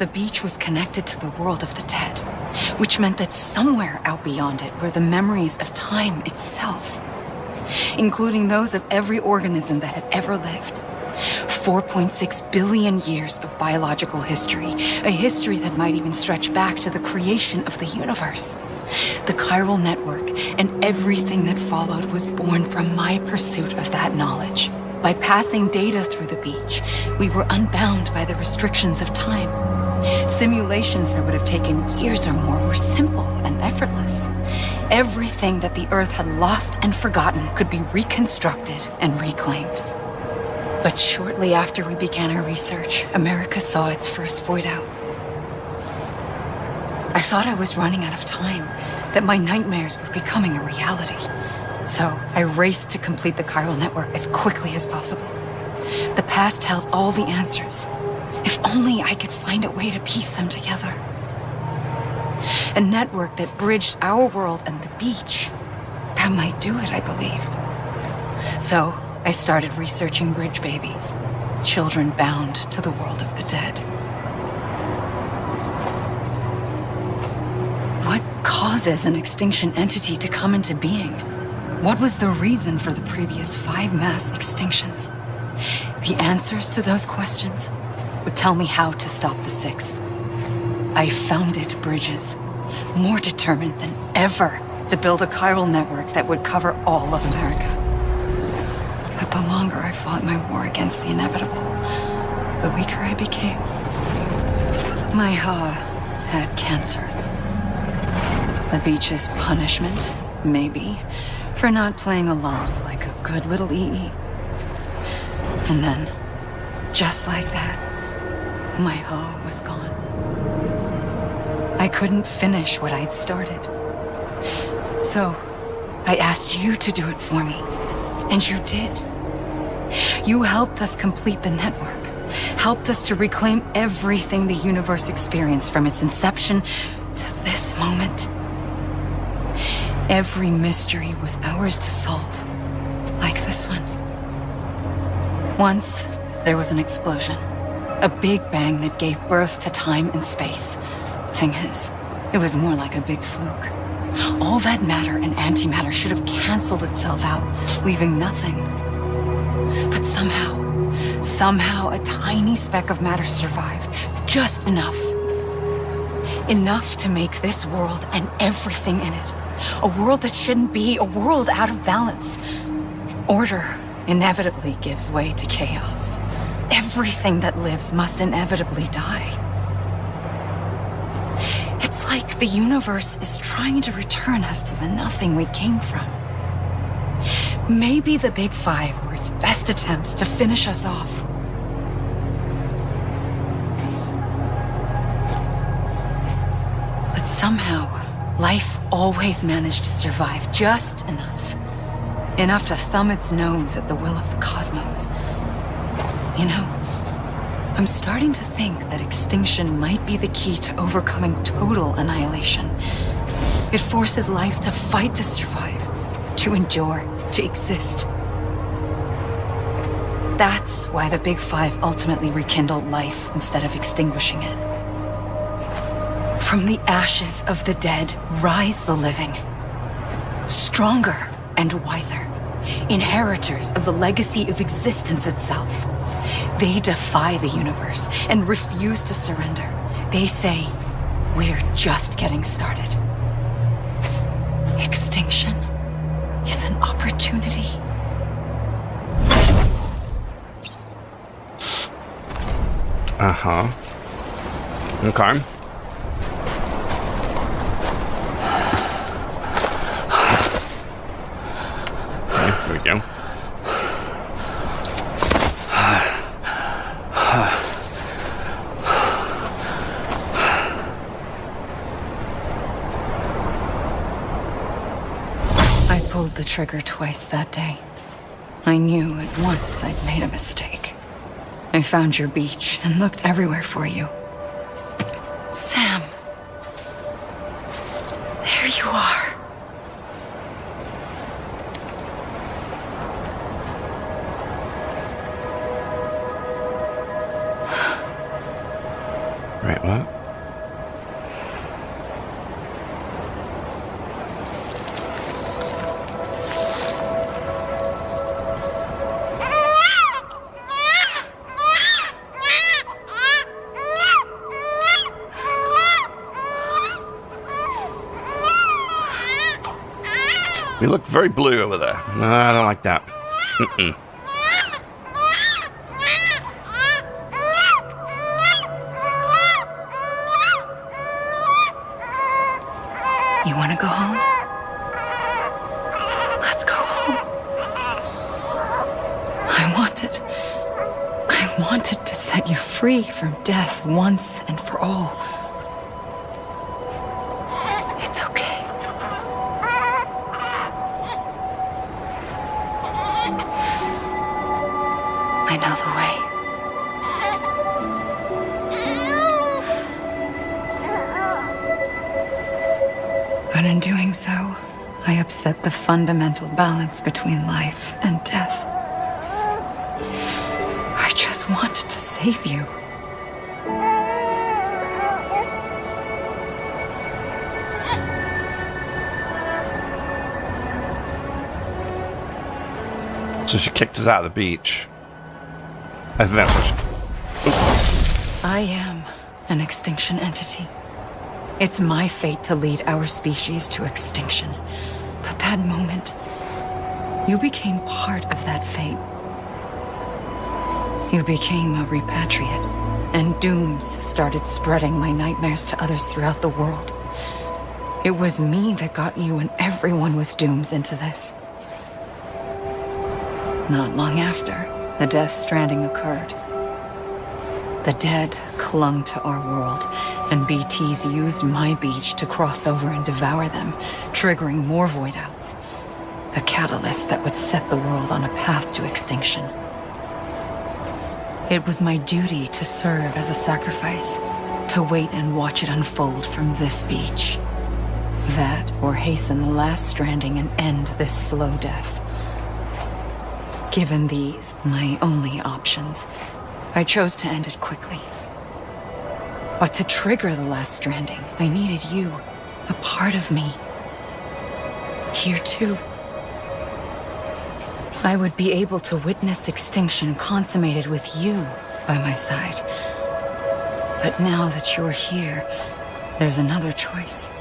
the beach was connected to the world of the dead, which meant that somewhere out beyond it were the memories of time itself, including those of every organism that had ever lived. 4.6 billion years of biological history, a history that might even stretch back to the creation of the universe. The chiral network and everything that followed was born from my pursuit of that knowledge. By passing data through the beach, we were unbound by the restrictions of time. Simulations that would have taken years or more were simple and effortless. Everything that the Earth had lost and forgotten could be reconstructed and reclaimed. But shortly after we began our research, America saw its first void out. I thought I was running out of time, that my nightmares were becoming a reality. So I raced to complete the chiral network as quickly as possible. The past held all the answers. If only I could find a way to piece them together. A network that bridged our world and the beach. That might do it, I believed. So I started researching bridge babies, children bound to the world of the dead. What causes an extinction entity to come into being? What was the reason for the previous 5 mass extinctions? The answers to those questions would tell me how to stop the 6th. I founded bridges, more determined than ever to build a chiral network that would cover all of America. But the longer I fought my war against the inevitable, the weaker I became. My Ha had cancer. The beach's punishment, maybe, for not playing along like a good little EE. And then, just like that, my Ha was gone. I couldn't finish what I'd started. So, I asked you to do it for me, and you did. You helped us complete the network, helped us to reclaim everything the universe experienced from its inception to this moment. Every mystery was ours to solve, like this one. Once, there was an explosion. A big bang that gave birth to time and space. Thing is, it was more like a big fluke. All that matter and antimatter should have canceled itself out, leaving nothing. But somehow a tiny speck of matter survived. Just enough. Enough to make this world and everything in it. A world that shouldn't be, a world out of balance. Order inevitably gives way to chaos. Everything that lives must inevitably die. It's like the universe is trying to return us to the nothing we came from. Maybe the Big Five were its best attempts to finish us off. But somehow, life always managed to survive just enough. Enough to thumb its nose at the will of the cosmos. You know, I'm starting to think that extinction might be the key to overcoming total annihilation. It forces life to fight to survive, to endure, to exist. That's why the Big Five ultimately rekindled life instead of extinguishing it. From the ashes of the dead rise the living. Stronger and wiser. Inheritors of the legacy of existence itself. They defy the universe and refuse to surrender. They say, we're just getting started. Extinction is an opportunity. Uh-huh. Okay. Okay, here we go. I pulled the trigger twice that day. I knew at once I'd made a mistake. I found your beach and looked everywhere for you. Sam. There you are. Right, what? You look very blue over there. No, I don't like that. Mm-mm. You want to go home? Let's go home. I wanted to set you free from death once and for all. It's okay. I know the way. But in doing so, I upset the fundamental balance between life and death. I just wanted to save you. So she kicked us out of the beach. I think that's what she... I am an extinction entity. It's my fate to lead our species to extinction. But that moment, you became part of that fate. You became a repatriate, and dooms started spreading my nightmares to others throughout the world. It was me that got you and everyone with dooms into this. Not long after, the Death Stranding occurred. The dead clung to our world, and BTs used my beach to cross over and devour them, triggering more void outs. A catalyst that would set the world on a path to extinction. It was my duty to serve as a sacrifice, to wait and watch it unfold from this beach. That, or hasten the last stranding and end this slow death. Given these, my only options, I chose to end it quickly. But to trigger the last stranding, I needed you, a part of me. Here too. I would be able to witness extinction consummated with you by my side. But now that you're here, there's another choice.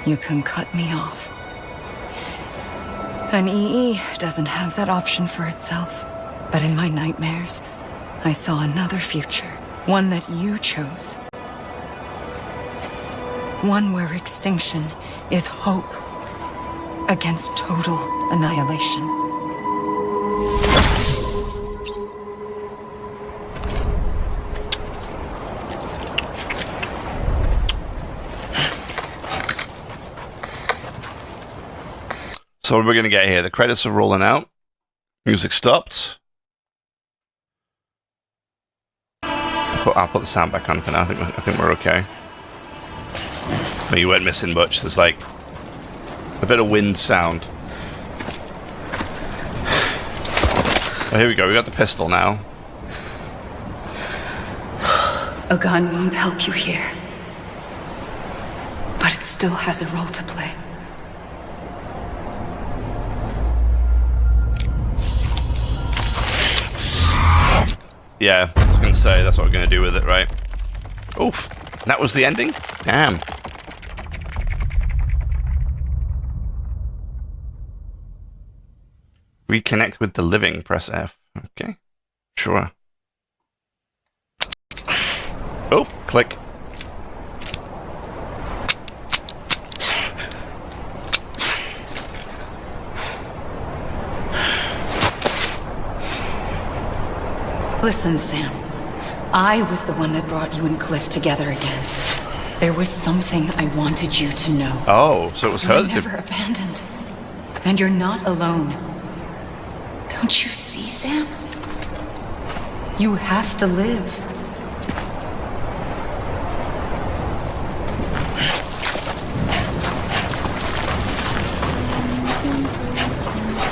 You can cut me off. An EE doesn't have that option for itself. But in my nightmares, I saw another future. One that you chose. One where extinction is hope against total annihilation. So what are we going to get here? The credits are rolling out. Music stopped. I'll put the sound back on for now. I think we're okay. But you weren't missing much. There's like a bit of wind sound. Oh, here we go. We got the pistol now. A gun won't help you here. But it still has a role to play. Yeah, I was going to say, that's what we're going to do with it, right? Oof, that was the ending? Damn. Reconnect with the living, press F. Okay, sure. Oh, click. Listen, Sam. I was the one that brought you and Cliff together again. There was something I wanted you to know. Oh, so it was her You're that never abandoned. And you're not alone. Don't you see, Sam? You have to live.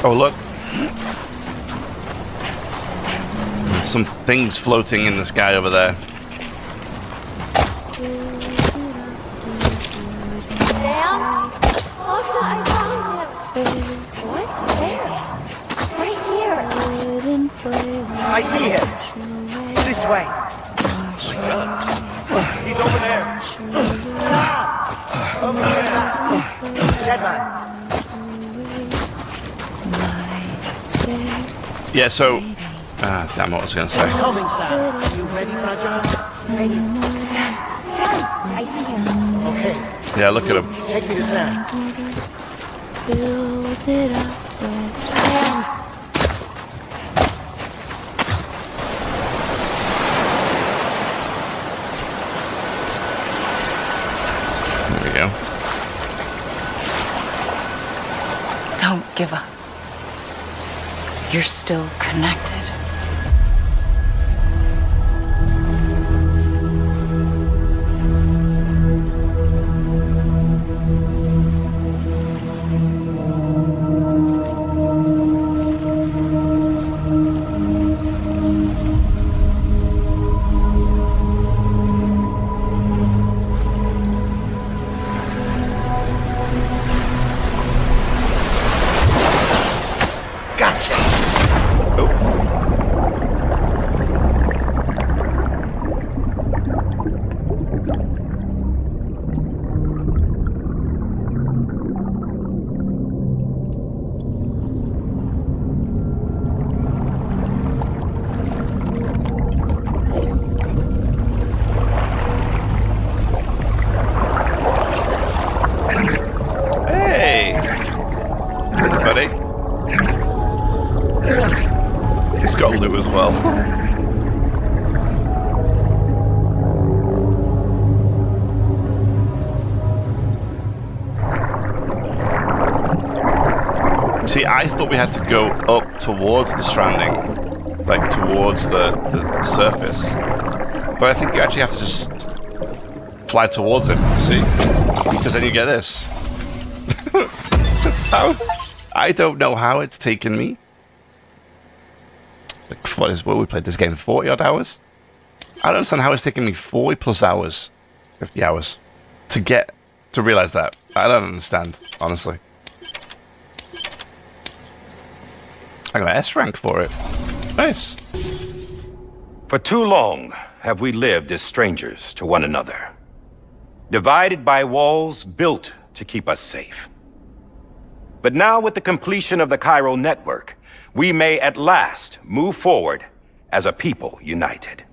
Oh, look. Some things floating in the sky over there. Sam? Osha, I found him. What? Where? Right here. I see him. This way. He's over there. Over there. Dead man. Yeah, so... Ah, damn what I was going to say. Coming, Sam. Are you ready, Fragile? Ready. Sam, I see him. Okay, Yeah, look at him. take me to Sam. Build it up with There we go. Don't give up. You're still connected. Gotcha. Oh. Hey! Buddy. He's got loot as well. See, I thought we had to go up towards the stranding, like towards the surface. But I think you actually have to just fly towards it, see? Because then you get this. That's how. I don't know how it's taken me. Like, what we played this game 40 odd hours? I don't understand how it's taken me 40 plus hours, 50 hours to realize that. I don't understand, honestly. I got S rank for it. Nice. For too long have we lived as strangers to one another, divided by walls built to keep us safe. But now, with the completion of the chiral network, we may at last move forward as a people united.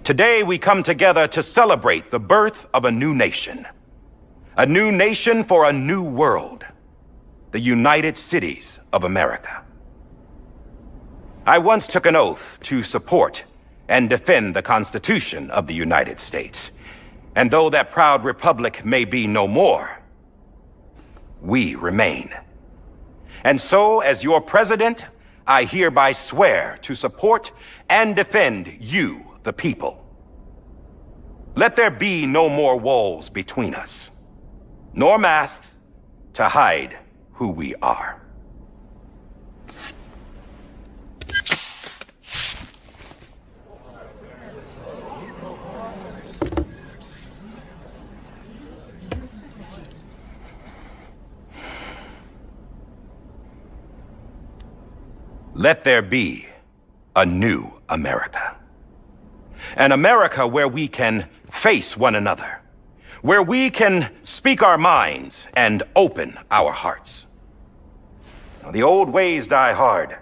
Today, we come together to celebrate the birth of a new nation for a new world, the United Cities of America. I once took an oath to support and defend the Constitution of the United States. And though that proud republic may be no more, we remain. And so, as your president, I hereby swear to support and defend you, the people. Let there be no more walls between us, nor masks to hide who we are. Let there be a new America. An America where we can face one another, where we can speak our minds and open our hearts. Now, the old ways die hard,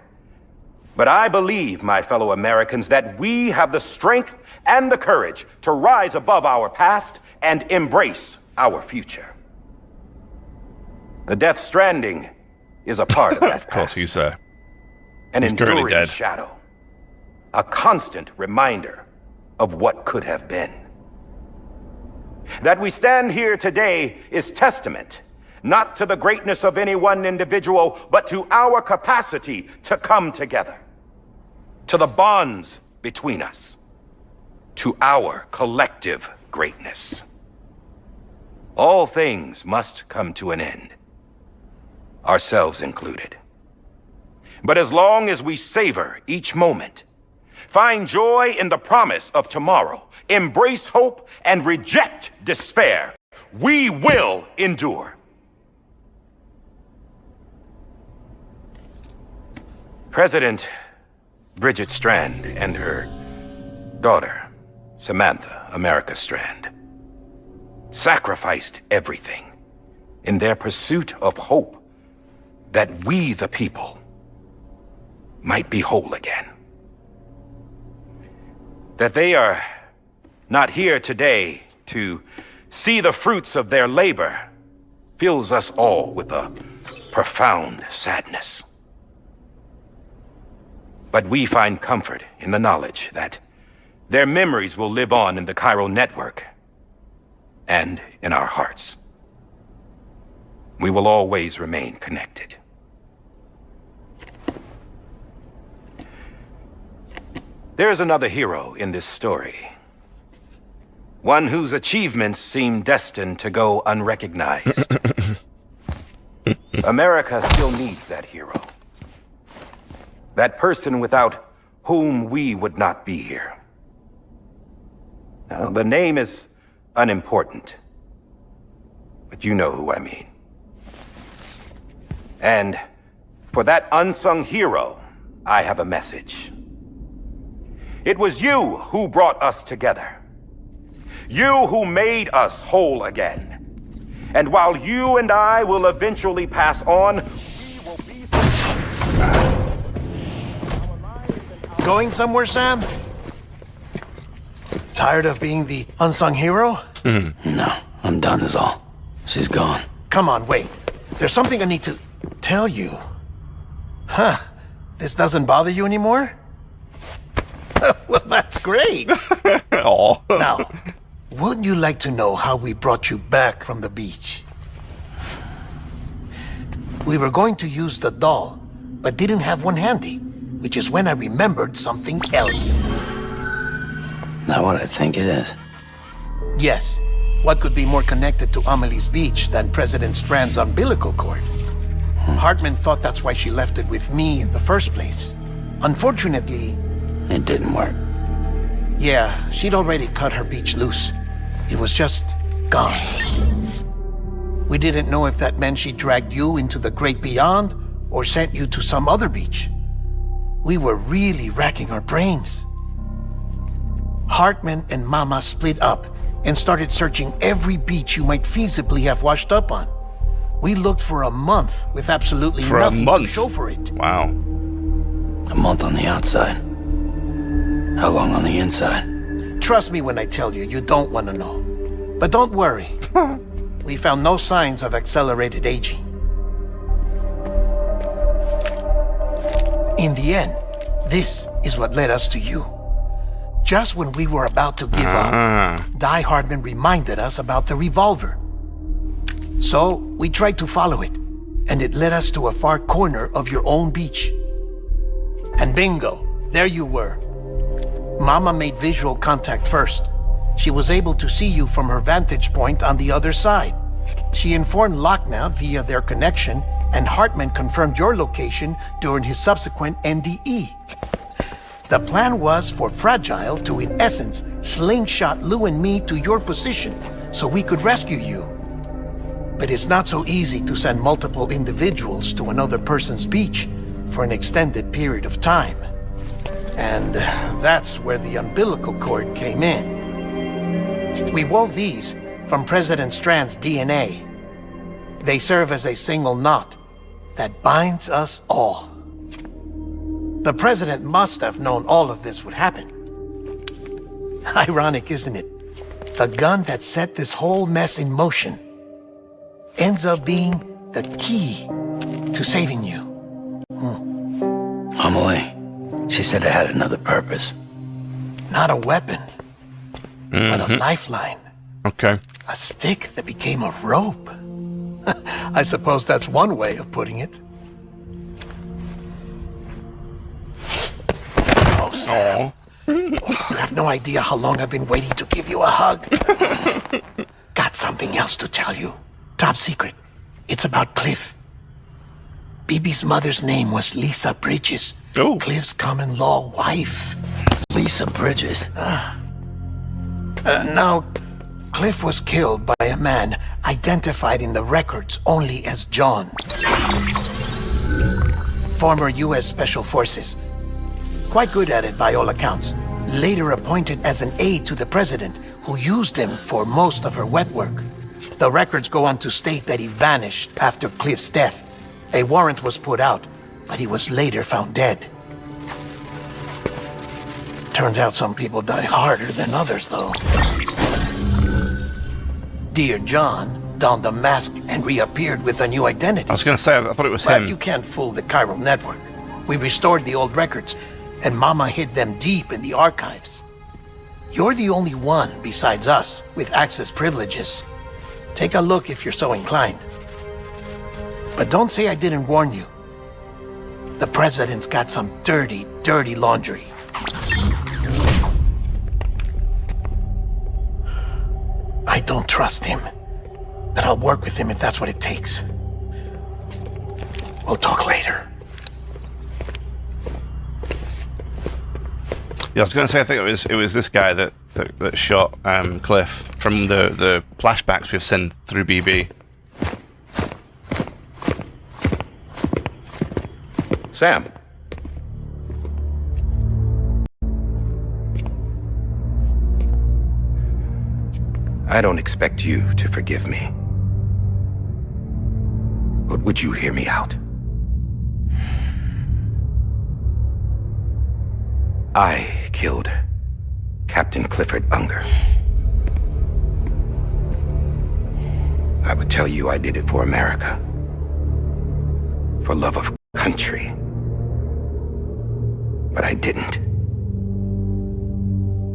but I believe, my fellow Americans, that we have the strength and the courage to rise above our past and embrace our future. The Death Stranding is a part of that Of course, past. he's An currently enduring dead. shadow. A constant reminder of what could have been. That we stand here today is testament, not to the greatness of any one individual, but to our capacity to come together. To the bonds between us. To our collective greatness. All things must come to an end. Ourselves included. But as long as we savor each moment, find joy in the promise of tomorrow, embrace hope, and reject despair, we will endure. President Bridget Strand and her daughter, Samantha America Strand, sacrificed everything in their pursuit of hope that we, the people, might be whole again. That they are not here today to see the fruits of their labor fills us all with a profound sadness. But we find comfort in the knowledge that their memories will live on in the chiral network and in our hearts. We will always remain connected. There's another hero in this story. One whose achievements seem destined to go unrecognized. America still needs that hero. That person without whom we would not be here. Now, the name is unimportant, but you know who I mean. And for that unsung hero, I have a message. It was you who brought us together. You who made us whole again. And while you and I will eventually pass on, we will be... Going somewhere, Sam? Tired of being the unsung hero? No, I'm done is all. She's gone. Come on, wait. There's something I need to tell you. Huh. This doesn't bother you anymore? Well, that's great. Aw. Now, wouldn't you like to know how we brought you back from the beach? We were going to use the doll, but didn't have one handy, which is when I remembered something else. Not what I think it is. Yes. What could be more connected to Amelie's beach than President Strand's umbilical cord? Hartman thought that's why she left it with me in the first place. Unfortunately... It didn't work. Yeah, she'd already cut her beach loose. It was just gone. We didn't know if that meant she dragged you into the great beyond or sent you to some other beach. We were really racking our brains. Hartman and Mama split up and started searching every beach you might feasibly have washed up on. We looked for a month with absolutely nothing to show for it. Wow. A month on the outside. How long on the inside? Trust me when I tell you, you don't want to know. But don't worry. We found no signs of accelerated aging. In the end, this is what led us to you. Just when we were about to give up, Die Hardman reminded us about the revolver. So, we tried to follow it, and it led us to a far corner of your own beach. And bingo, there you were. Mama made visual contact first. She was able to see you from her vantage point on the other side. She informed Lochna via their connection, and Hartman confirmed your location during his subsequent NDE. The plan was for Fragile to, in essence, slingshot Lou and me to your position so we could rescue you. But it's not so easy to send multiple individuals to another person's beach for an extended period of time. And that's where the umbilical cord came in. We wove these from President Strand's DNA. They serve as a single knot that binds us all. The President must have known all of this would happen. Ironic, isn't it? The gun that set this whole mess in motion ends up being the key to saving you. Amelie, she said it had another purpose. Not a weapon, but a lifeline. Okay. A stick that became a rope. I suppose that's one way of putting it. Oh, Sam. You have no idea how long I've been waiting to give you a hug. Got something else to tell you. Top secret. It's about Cliff. Bibi's mother's name was Lisa Bridges. Oh. Cliff's common-law wife. Lisa Bridges. Now, Cliff was killed by a man identified in the records only as John. Former U.S. Special Forces. Quite good at it by all accounts. Later appointed as an aide to the president, who used him for most of her wet work. The records go on to state that he vanished after Cliff's death. A warrant was put out, but he was later found dead. Turns out some people die harder than others, though. Dear John donned a mask and reappeared with a new identity. I was going to say, I thought it was But him. you can't fool the chiral network. We restored the old records, and Mama hid them deep in the archives. You're the only one besides us with access privileges. Take a look if you're so inclined. But don't say I didn't warn you. The president's got some dirty, dirty laundry. I don't trust him, but I'll work with him if that's what it takes. We'll talk later. Yeah, I was going to say, I think it was this guy that shot Cliff from the flashbacks we've seen through BB. Sam. I don't expect you to forgive me. But would you hear me out? I killed Captain Clifford Unger. I would tell you I did it for America. For love of country. But I didn't.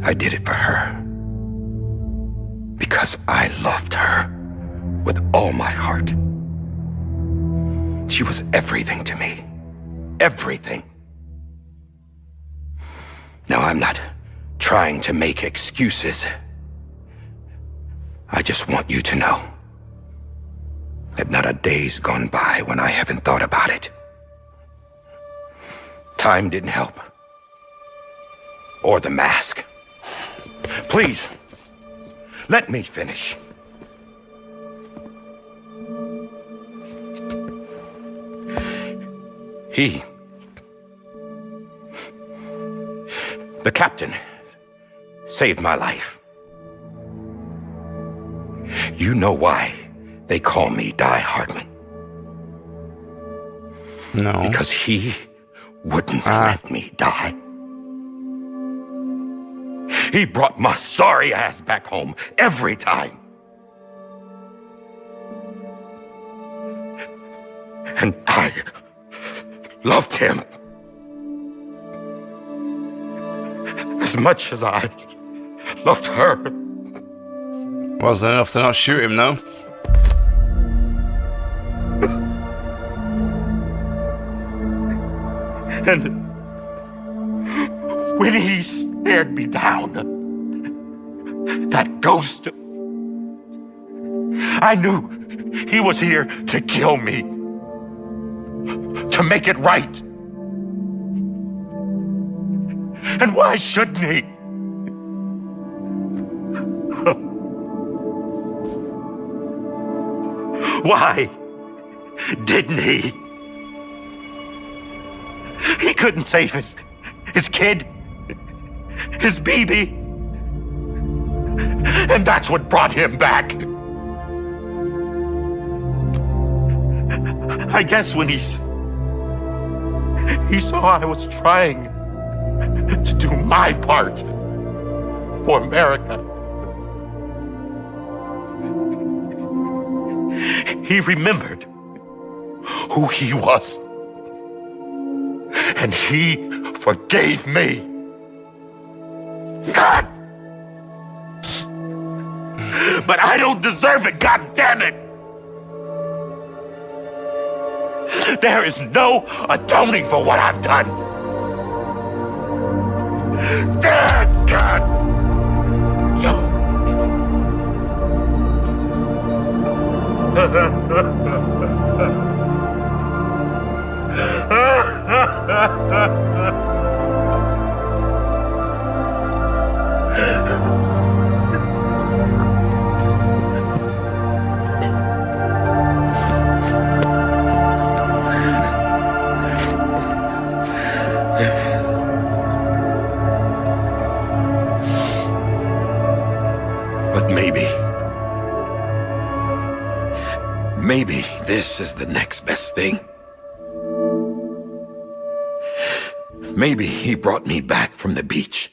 I did it for her. Because I loved her with all my heart. She was everything to me. Everything. Now, I'm not trying to make excuses. I just want you to know that not a day's gone by when I haven't thought about it. Time didn't help. Or the mask. Please, let me finish. The captain saved my life. You know why they call me Die Hardman? No. Because he wouldn't let me die. He brought my sorry ass back home every time. And I loved him as much as I loved her. Wasn't enough to not shoot him, though. And when he stared me down, that ghost, I knew he was here to kill me, to make it right. And why shouldn't he? Why didn't he? He couldn't save his kid, his baby. And that's what brought him back. I guess when he saw I was trying to do my part for America, he remembered who he was. And he forgave me. God! But I don't deserve it, God damn it! There is no atoning for what I've done. God! But maybe this is the next best thing. Maybe he brought me back from the beach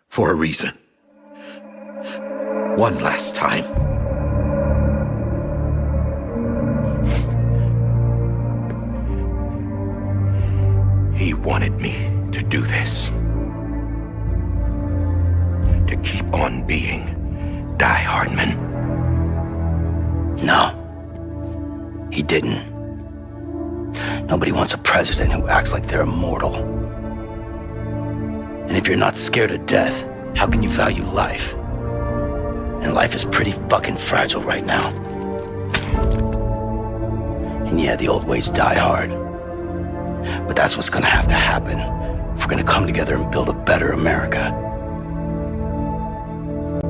for a reason. One last time. He wanted me to do this. To keep on being Die Hardman. No. He didn't. Nobody wants a president who acts like they're immortal. And if you're not scared of death, how can you value life? And life is pretty fucking fragile right now. And yeah, the old ways die hard. But that's what's gonna have to happen if we're gonna come together and build a better America.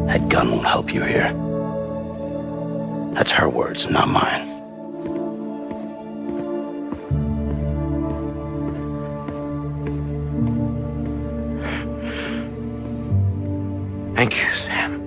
That gun won't help you here. That's her words, not mine. Thank you, Sam.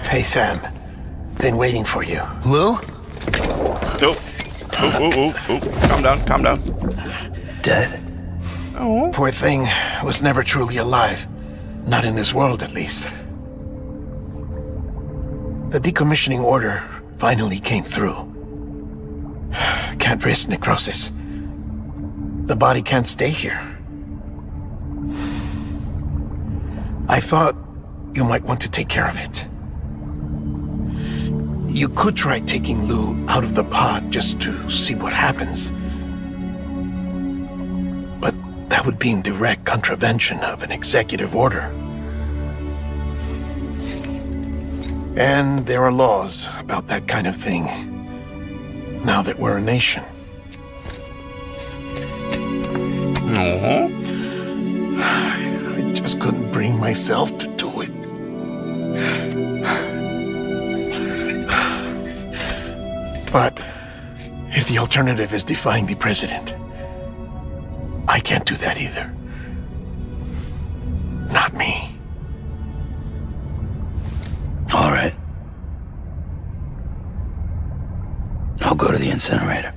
Hey, Sam. Been waiting for you. Lou? Calm down. Dead? Oh. Poor thing was never truly alive. Not in this world, at least. The decommissioning order finally came through. Can't risk necrosis. The body can't stay here. I thought you might want to take care of it. You could try taking Lou out of the pod just to see what happens. But that would be in direct contravention of an executive order. And there are laws about that kind of thing, now that we're a nation. No. I just couldn't bring myself to do it. But if the alternative is defying the president, I can't do that either. Not me. All right. I'll go to the incinerator.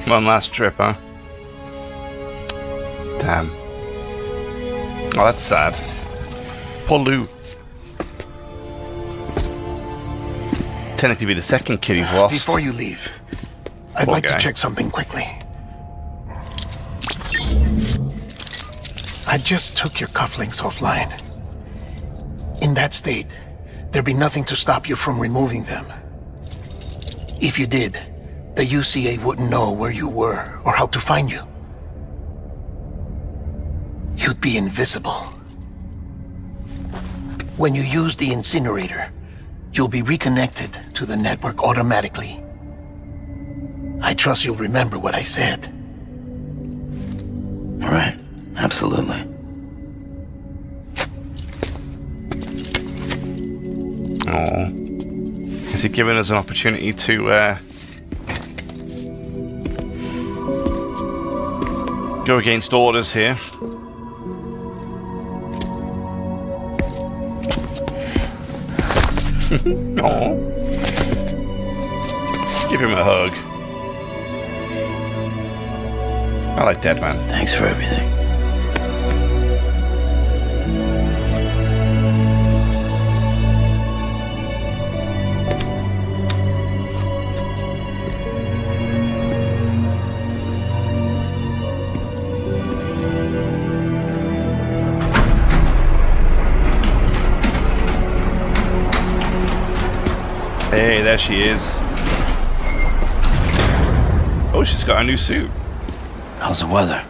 One last trip, huh? Damn. Oh, that's sad. Poor Lou. Technically be the second kid he's lost. Before you leave, I'd Poor like guy. to check something quickly. I just took your cufflinks offline. In that state, there'd be nothing to stop you from removing them. If you did, the UCA wouldn't know where you were or how to find you. You'd be invisible. When you use the incinerator, you'll be reconnected to the network automatically. I trust you'll remember what I said. All right. Absolutely. Oh. Is he giving us an opportunity to go against orders here? Oh. Give him a hug. I like Dead Man. Thanks for everything. Hey, there she is. Oh, she's got a new suit. How's the weather?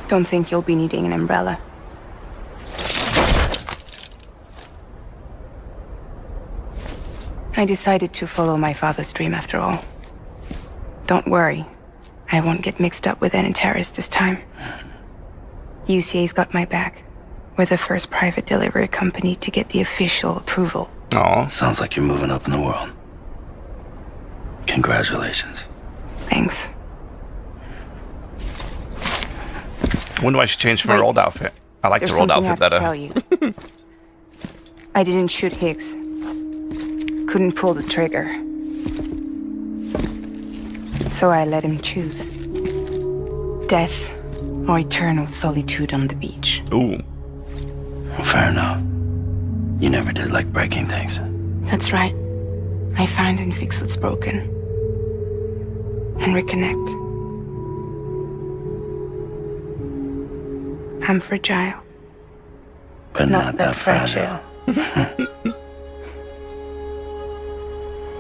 Don't think you'll be needing an umbrella. I decided to follow my father's dream after all. Don't worry. I won't get mixed up with any terrorists this time. UCA's got my back. We're the first private delivery company to get the official approval. Oh, Sounds like you're moving up in the world. Congratulations. Thanks. I wonder why she changed from her Wait. old outfit. I liked There's her old something I outfit have to better. tell you. I didn't shoot Higgs. Couldn't pull the trigger. So I let him choose. Death or eternal solitude on the beach. Ooh. Well, fair enough. You never did like breaking things. That's right. I find and fix what's broken. And reconnect. I'm fragile. But not that fragile.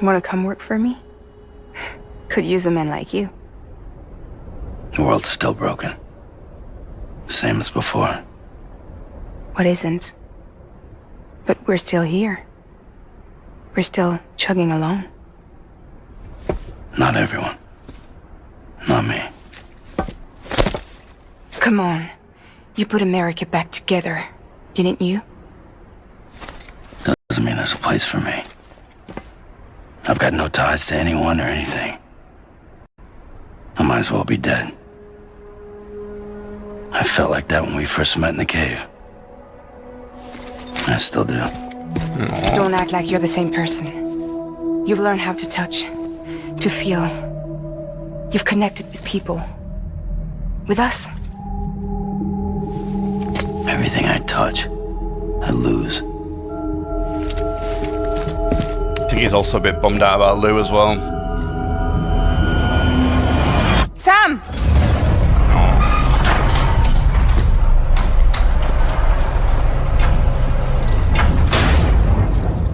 Wanna come work for me? Could use a man like you. The world's still broken. Same as before. What isn't? But we're still here. We're still chugging along. Not everyone. Not me. Come on. You put America back together, didn't you? Doesn't mean there's a place for me. I've got no ties to anyone or anything. I might as well be dead. I felt like that when we first met in the cave. I still do. Don't act like you're the same person. You've learned how to touch, to feel. You've connected with people. With us. Everything I touch, I lose. I think he's also a bit bummed out about Lou as well. Sam!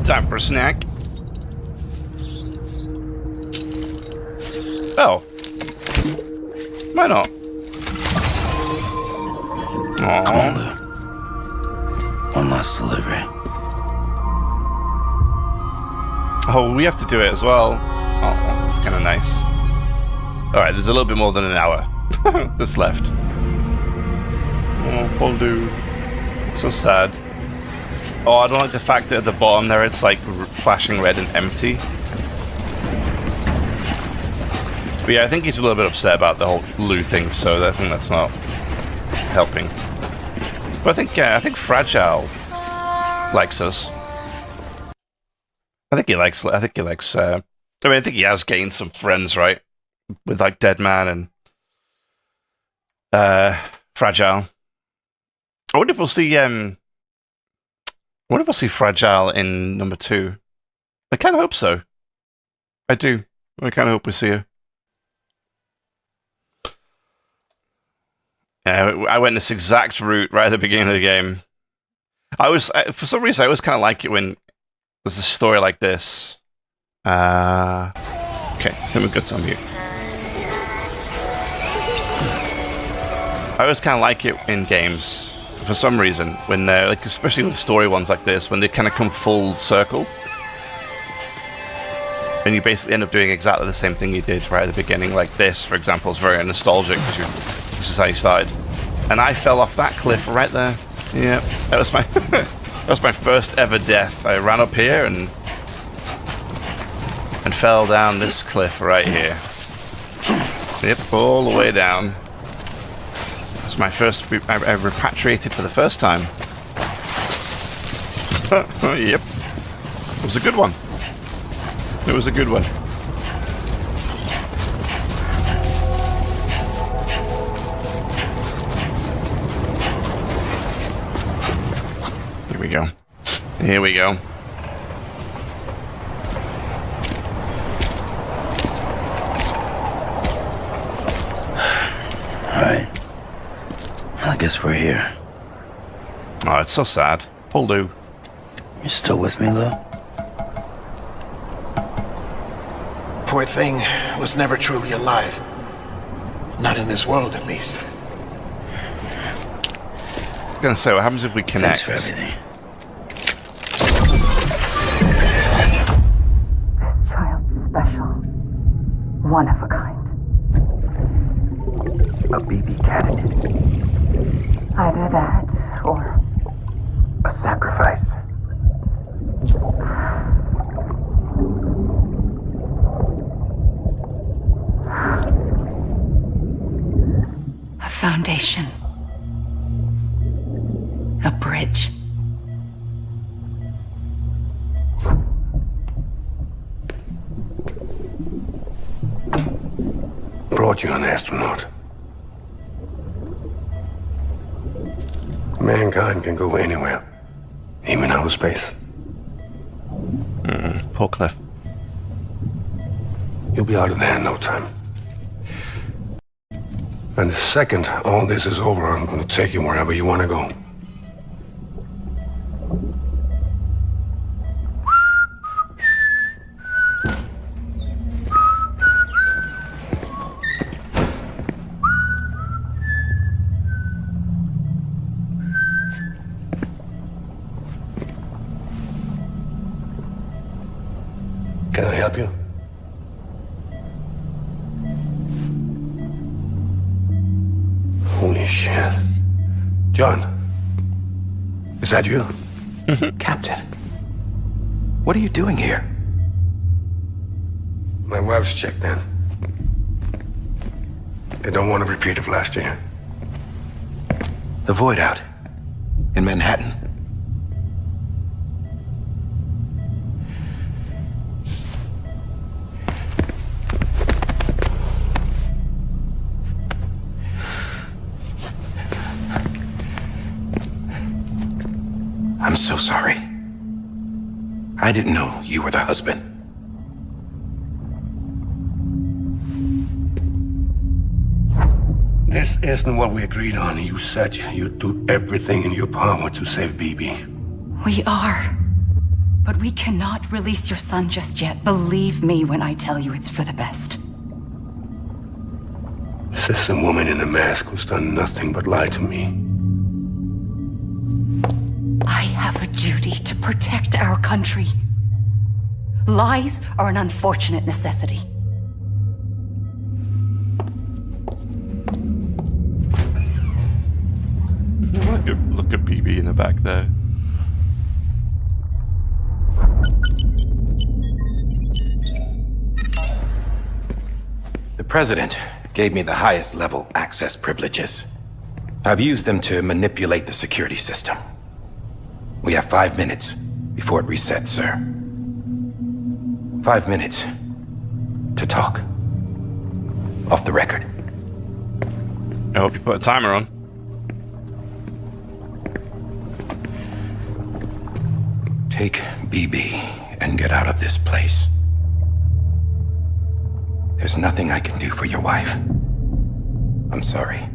Time for a snack. Oh. Why not? Come on, Aww. Lou. One last delivery. Oh, we have to do it as well. Oh, that's kind of nice. Alright, there's a little bit more than an hour that's left. Oh, poor Lou. So sad. Oh, I don't like the fact that at the bottom there it's like flashing red and empty. But yeah, I think he's a little bit upset about the whole Lou thing, so I think that's not helping. But I think Fragile likes us. I think he likes. I think he has gained some friends, right? With like Deadman and Fragile. I wonder if we'll see. I wonder if we'll see Fragile in number 2. I kind of hope so. I do. I kind of hope we see her. Yeah, I went this exact route right at the beginning of the game. For some reason, I always kind of like it when there's a story like this. Okay, then we go to mute. I always kind of like it in games, for some reason, when they're, like, especially with story ones like this, when they kind of come full circle. And you basically end up doing exactly the same thing you did right at the beginning. Like this, for example, is very nostalgic, because this is how you started. And I fell off that cliff right there. Yeah, that was my that was my first ever death. I ran up here and fell down this cliff right here. Yep, all the way down. That's my first. I repatriated for the first time. Yep, it was a good one. It was a good one. Here we go. Here we go. Alright. I guess we're here. Oh, it's so sad. Paul Lou. You still with me, Lou? Poor thing was never truly alive. Not in this world, at least. I'm gonna say, what happens if we connect? Thanks for everything. Child special. One of a kind. A BB candidate. Either that, or A sacrifice. foundation. A bridge. Brought you an astronaut. Mankind can go anywhere, even outer space. Poor Cliff. You'll be out of there in no time. And the second all this is over, I'm gonna take you wherever you wanna go. Can I help you? Holy shit. John, is that you? Captain, what are you doing here? My wife's checked in. They don't want a repeat of last year. The Void out in Manhattan. I'm so sorry. I didn't know you were the husband. This isn't what we agreed on. You said you'd do everything in your power to save BB. We are. But we cannot release your son just yet. Believe me when I tell you it's for the best. This is a woman in a mask who's done nothing but lie to me. I have a duty to protect our country. Lies are an unfortunate necessity. Look at BB in the back there. The President gave me the highest level access privileges. I've used them to manipulate the security system. We have 5 minutes before it resets, sir. 5 minutes to talk. Off the record. I hope you put a timer on. Take BB and get out of this place. There's nothing I can do for your wife. I'm sorry.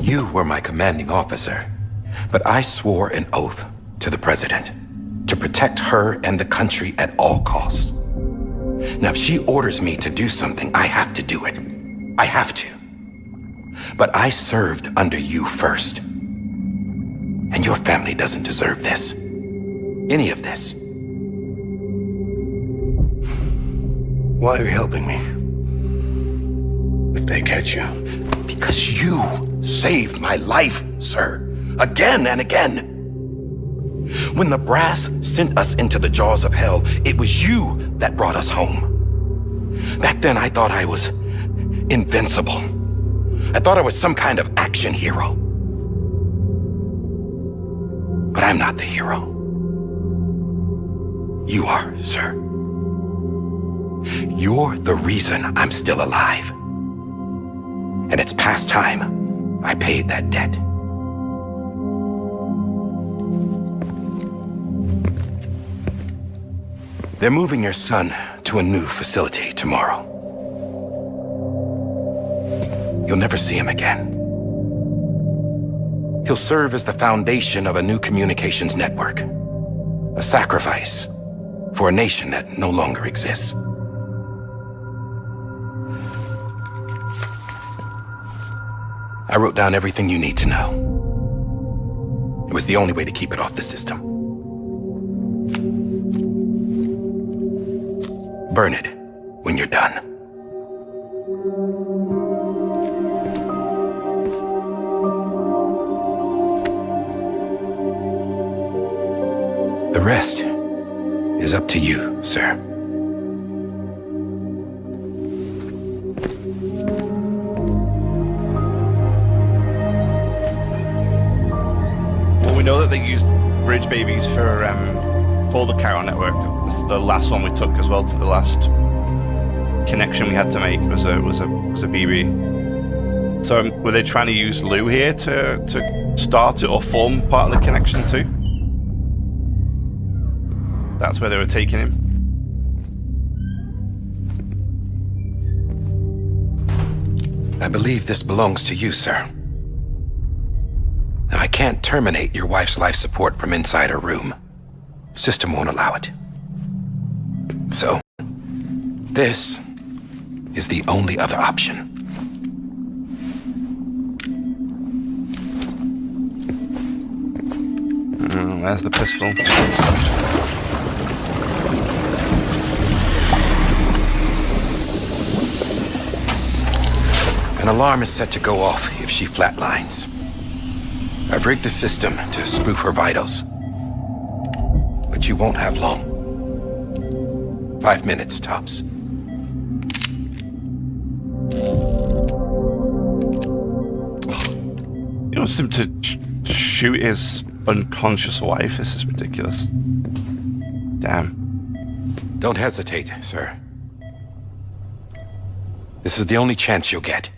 You were my commanding officer, but I swore an oath to the President to protect her and the country at all costs. Now, if she orders me to do something, I have to do it. I have to. But I served under you first. And your family doesn't deserve this. Any of this. Why are you helping me? If they catch you. Because you saved my life, sir. Again and again. When the brass sent us into the jaws of hell, it was you that brought us home. Back then, I thought I was invincible. I thought I was some kind of action hero. But I'm not the hero. You are, sir. You're the reason I'm still alive. And it's past time I paid that debt. They're moving your son to a new facility tomorrow. You'll never see him again. He'll serve as the foundation of a new communications network. A sacrifice for a nation that no longer exists. I wrote down everything you need to know. It was the only way to keep it off the system. Burn it when you're done. The rest is up to you, sir. Well, we know that they used bridge babies for the Chiral network. It's the last one we took as well. To the last connection we had to make was a BB. So were they trying to use Lou here to start it or form part of the connection too? That's where they were taking him. I believe this belongs to you, sir. Now, I can't terminate your wife's life support from inside her room. System won't allow it. So, this is the only other option. There's the pistol. An alarm is set to go off if she flatlines. I've rigged the system to spoof her vitals. But you won't have long. 5 minutes, tops. He wants him to shoot his unconscious wife. This is ridiculous. Damn. Don't hesitate, sir. This is the only chance you'll get.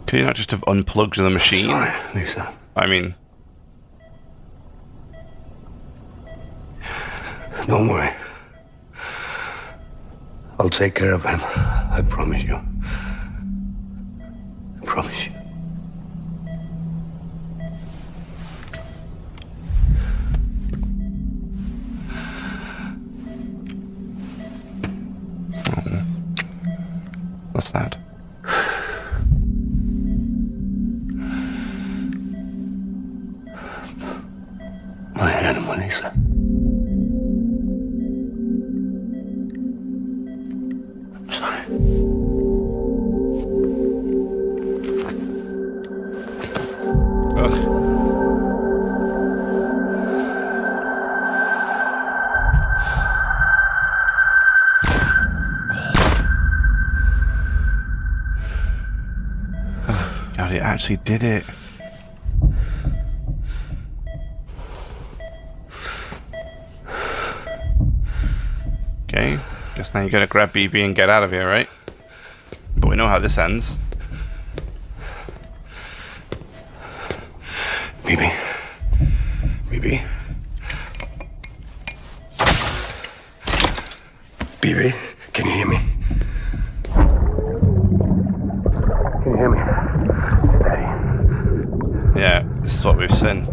Could you not just have unplugged the machine? Sorry, Lisa. I mean... Don't worry. I'll take care of him. I promise you. I promise you. What's that? My animal, Lisa. I'm sorry. Ugh. God, it actually did it. Okay, guess now you gotta grab BB and get out of here, right? But we know how this ends. BB. BB. BB, can you hear me? Can you hear me? Daddy. Yeah, this is what we've seen.